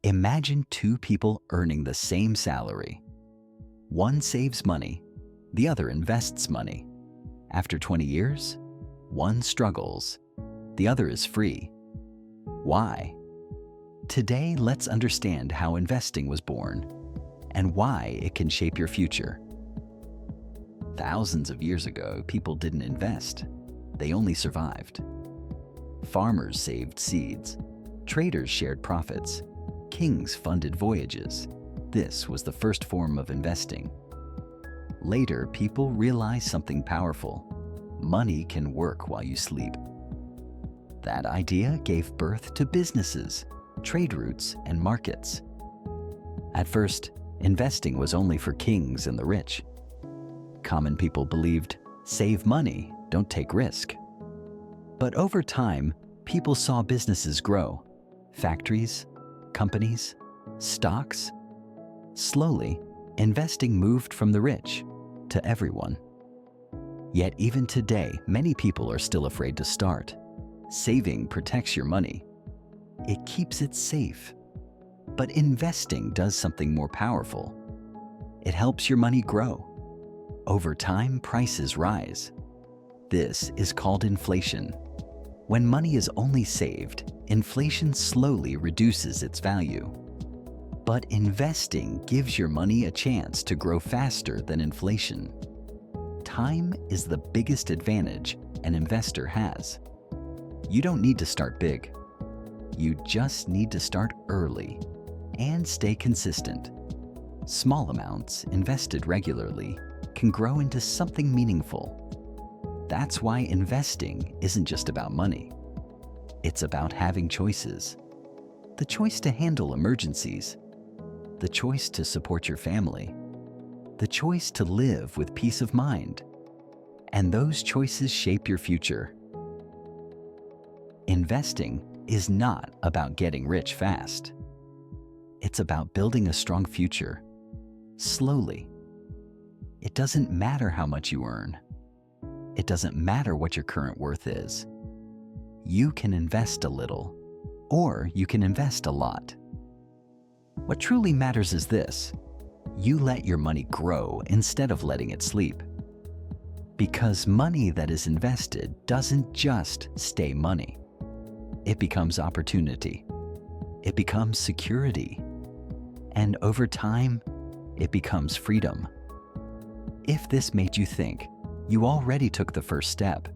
Imagine two people earning the same salary. One saves money, the other invests money. After 20 years, one struggles, the other is free. Why? Today, let's understand how investing was born and why it can shape your future. Thousands of years ago, people didn't invest. They only survived. Farmers saved seeds. Traders shared profits. Kings funded voyages. This was the first form of investing. Later, people realized something powerful. Money can work while you sleep. That idea gave birth to businesses, trade routes, and markets. At first, investing was only for kings and the rich. Common people believed, save money, don't take risk. But over time, people saw businesses grow. Factories, companies, stocks. Slowly, investing moved from the rich to everyone. Yet even today, many people are still afraid to start. Saving protects your money. It keeps it safe. But investing does something more powerful. It helps your money grow. Over time, prices rise. This is called inflation. When money is only saved, inflation slowly reduces its value. But investing gives your money a chance to grow faster than inflation. Time is the biggest advantage an investor has. You don't need to start big. You just need to start early and stay consistent. Small amounts invested regularly can grow into something meaningful. That's why investing isn't just about money. It's about having choices. The choice to handle emergencies. The choice to support your family. The choice to live with peace of mind. And those choices shape your future. Investing is not about getting rich fast. It's about building a strong future, slowly. It doesn't matter how much you earn. It doesn't matter what your current worth is. You can invest a little, or you can invest a lot. What truly matters is this: you let your money grow instead of letting it sleep. Because money that is invested doesn't just stay money. It becomes opportunity. It becomes security. And over time, it becomes freedom. If this made you think, you already took the first step.